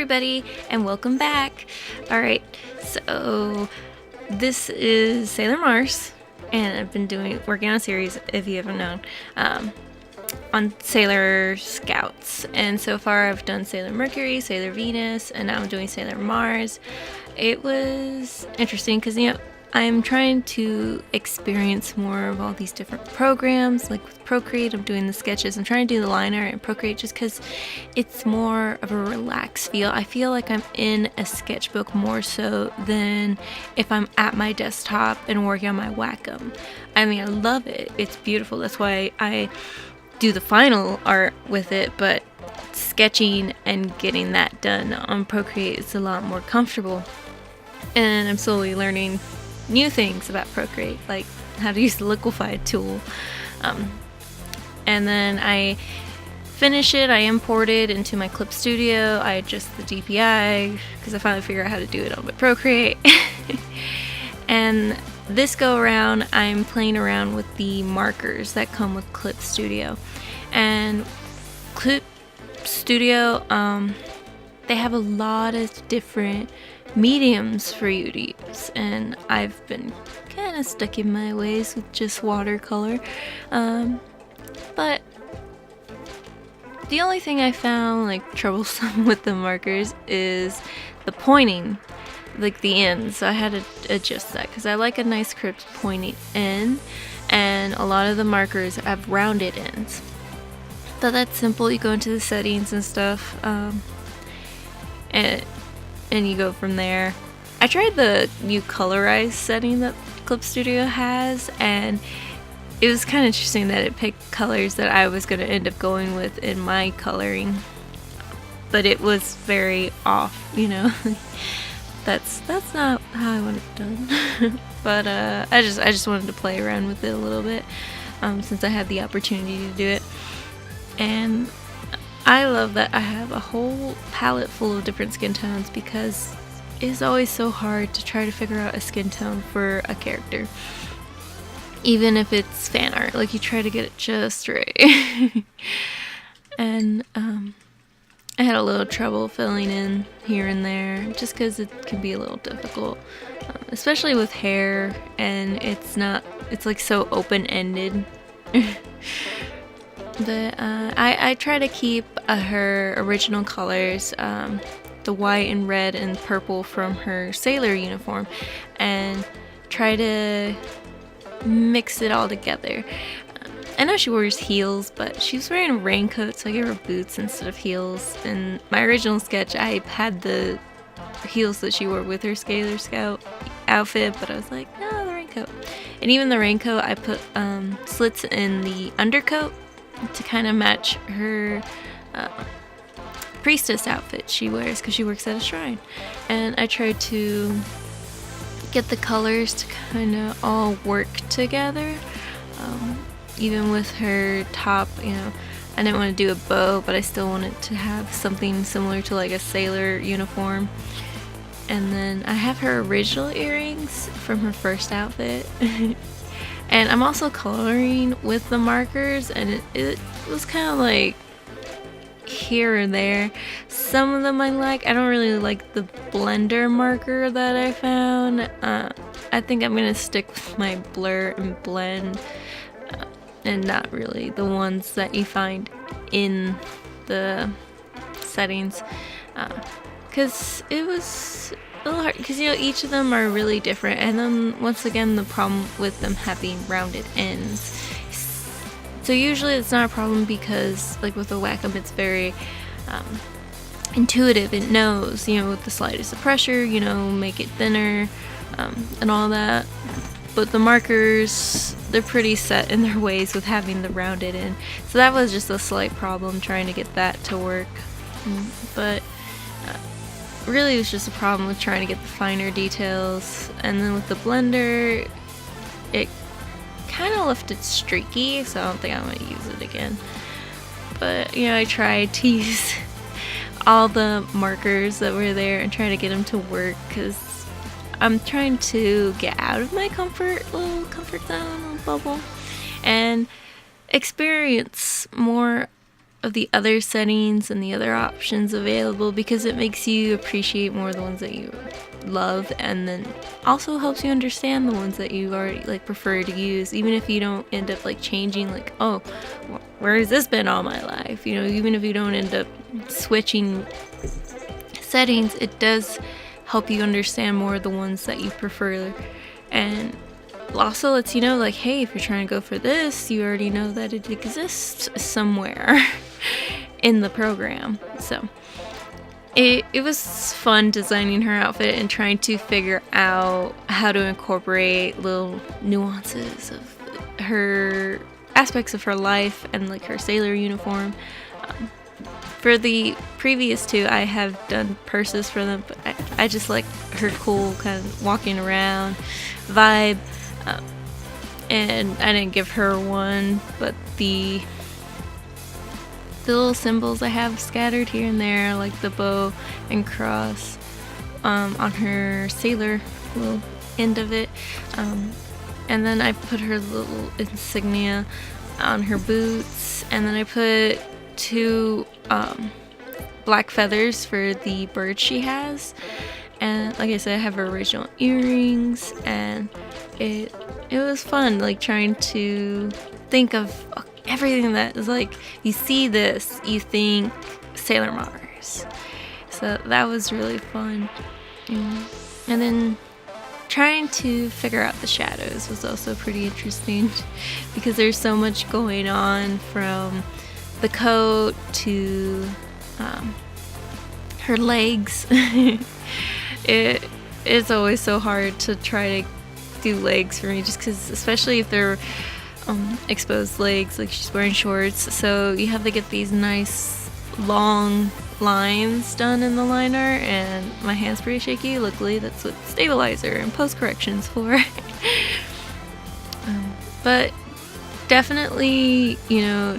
everybody, and welcome back. Alright, so this is Sailor Mars, and I've been working on a series, if you haven't known, on Sailor Scouts. And so far I've done Sailor Mercury, Sailor Venus, and now I'm doing Sailor Mars. It was interesting because, I'm trying to experience more of all these different programs. Like with Procreate, I'm doing the sketches. I'm trying to do the line art in Procreate just because it's more of a relaxed feel. I feel like I'm in a sketchbook more so than if I'm at my desktop and working on my Wacom. I mean, I love it. It's beautiful. That's why I do the final art with it, but sketching and getting that done on Procreate is a lot more comfortable. And I'm slowly learning new things about Procreate, like how to use the liquefied tool. And then I finish it, I import it into my Clip Studio, I adjust the DPI because I finally figured out how to do it on my Procreate. And this go around I'm playing around with the markers that come with Clip Studio. And Clip Studio, they have a lot of different mediums for you to use, and I've been kind of stuck in my ways with just watercolor, but the only thing I found like troublesome with the markers is the pointing, like the ends. So I had to adjust that because I like a nice crisp pointing end, and a lot of the markers have rounded ends. So that's simple. You go into the settings and stuff, and you go from there. I tried the new colorize setting that Clip Studio has, and it was kind of interesting that it picked colors that I was going to end up going with in my coloring, but it was very off, that's not how I want it done. But I just wanted to play around with it a little bit, since I had the opportunity to do it. And I love that I have a whole palette full of different skin tones because it's always so hard to try to figure out a skin tone for a character. Even if it's fan art, like you try to get it just right. And I had a little trouble filling in here and there just because it can be a little difficult, especially with hair, and it's like so open-ended. But I try to keep her original colors, the white and red and purple from her sailor uniform, and try to mix it all together. I know she wears heels, but she was wearing a raincoat, so I gave her boots instead of heels. In my original sketch, I had the heels that she wore with her Sailor Scout outfit, but I was like, no, the raincoat. And even the raincoat, I put slits in the undercoat to kind of match her priestess outfit she wears because she works at a shrine. And I tried to get the colors to kind of all work together, even with her top. I didn't want to do a bow, but I still wanted to have something similar to like a sailor uniform. And then I have her original earrings from her first outfit. And I'm also coloring with the markers, and it was kind of like here or there. Some of them I like. I don't really like the blender marker that I found. I think I'm going to stick with my blur and blend, and not really the ones that you find in the settings. Because it was a little hard, because each of them are really different, and then once again the problem with them having rounded ends. So usually it's not a problem because like with the Wacom it's very intuitive. It knows, with the slightest of pressure, make it thinner, and all that. But the markers, they're pretty set in their ways with having the rounded end. So that was just a slight problem trying to get that to work. But really it was just a problem with trying to get the finer details. And then with the blender, it kind of left it streaky, so I don't think I'm going to use it again. But I tried to use all the markers that were there and try to get them to work, because I'm trying to get out of my little comfort zone, little bubble, and experience more of the other settings and the other options available, because it makes you appreciate more the ones that you love, and then also helps you understand the ones that you already like prefer to use, even if you don't end up like changing, like, oh, where has this been all my life, you know, even if you don't end up switching settings, it does help you understand more of the ones that you prefer. And also lets you know, like, hey, if you're trying to go for this, you already know that it exists somewhere in the program. So it was fun designing her outfit and trying to figure out how to incorporate little nuances of her aspects of her life and like her sailor uniform. For the previous two, I have done purses for them, but I just like her cool kind of walking around vibe. And I didn't give her one, but the little symbols I have scattered here and there, like the bow and cross on her sailor little end of it. And then I put her little insignia on her boots, and then I put 2 black feathers for the bird she has. And like I said, I have her original earrings, and it was fun, like trying to think of everything that is like, you see this, you think Sailor Mars. So that was really fun. And then trying to figure out the shadows was also pretty interesting because there's so much going on, from the coat to her legs. It's always so hard to try to do legs for me, just because, especially if they're exposed legs, like she's wearing shorts, so you have to get these nice long lines done in the liner, and my hand's pretty shaky. Luckily that's what stabilizer and post correction's for. But definitely, you know,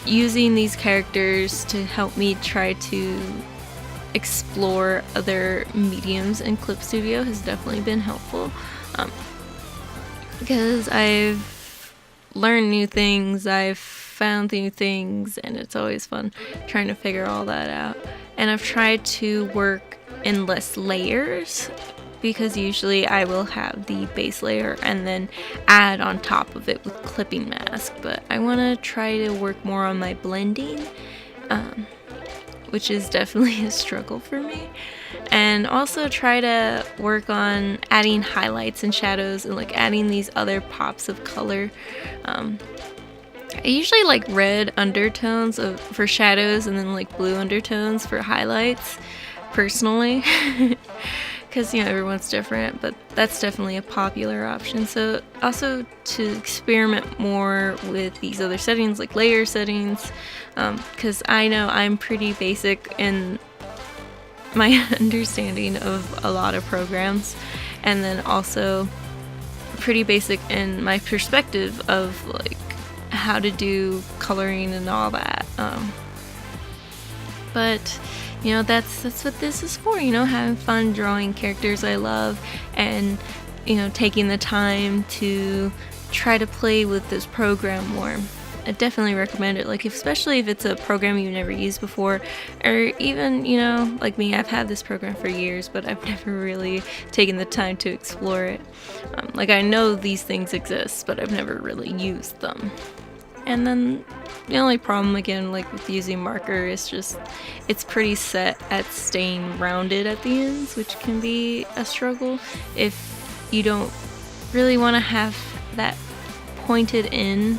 using these characters to help me try to explore other mediums in Clip Studio has definitely been helpful, because I've learned new things, I've found new things, and it's always fun trying to figure all that out. And I've tried to work in less layers, because usually I will have the base layer and then add on top of it with clipping mask, but I want to try to work more on my blending, which is definitely a struggle for me, and also try to work on adding highlights and shadows and like adding these other pops of color. I usually like red undertones for shadows and then like blue undertones for highlights personally, because, you know, everyone's different, but that's definitely a popular option. So also to experiment more with these other settings, like layer settings, because I know I'm pretty basic in my understanding of a lot of programs, and then also pretty basic in my perspective of like how to do coloring and all that. But you know, that's what this is for, you know, having fun drawing characters I love, and, you know, taking the time to try to play with this program more. I definitely recommend it, like, especially if it's a program you've never used before, or even, you know, like me, I've had this program for years, but I've never really taken the time to explore it. Like, I know these things exist, but I've never really used them. And then the only problem, again, like with using marker, is just it's pretty set at staying rounded at the ends, which can be a struggle if you don't really want to have that pointed in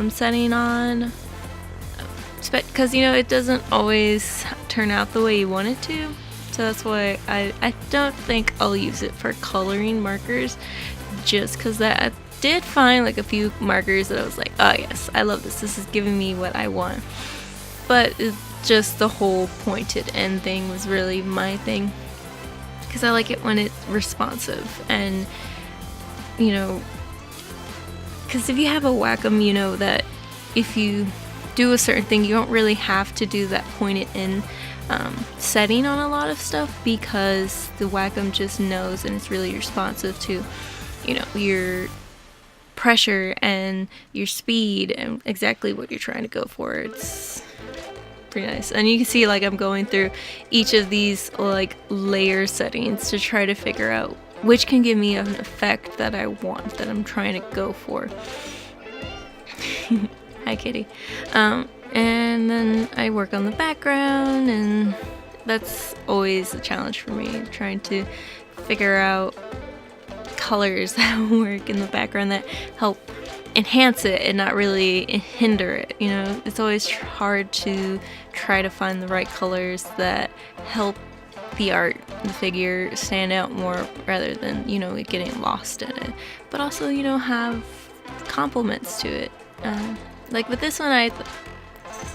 setting on, because, you know, it doesn't always turn out the way you want it to. So that's why I don't think I'll use it for coloring markers, just because that I did find like a few markers that I was like, oh yes, I love this is giving me what I want. But it's just the whole pointed end thing was really my thing, because I like it when it's responsive. And, you know, because if you have a Wacom, you know that if you do a certain thing, you don't really have to do that pointed in setting on a lot of stuff, because the Wacom just knows, and it's really responsive to, you know, your pressure and your speed and exactly what you're trying to go for. It's pretty nice. And you can see like I'm going through each of these like layer settings to try to figure out which can give me an effect that I want, that I'm trying to go for. Hi kitty. And then I work on the background, and that's always a challenge for me, trying to figure out colors that work in the background that help enhance it and not really hinder it. You know, it's always hard to try to find the right colors that help the art, the figure, stand out more rather than, you know, getting lost in it, but also, you know, have compliments to it. Like with this one, I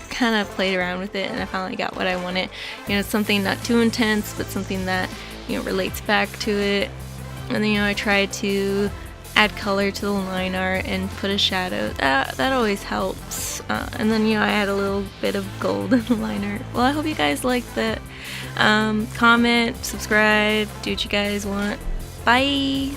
kind of played around with it and I finally got what I wanted. You know, something not too intense, but something that, you know, relates back to it. And then, you know, I tried to add color to the line art and put a shadow. That always helps. And then, you know, I add a little bit of gold in the line art. Well, I hope you guys liked that. Comment, subscribe, do what you guys want. Bye!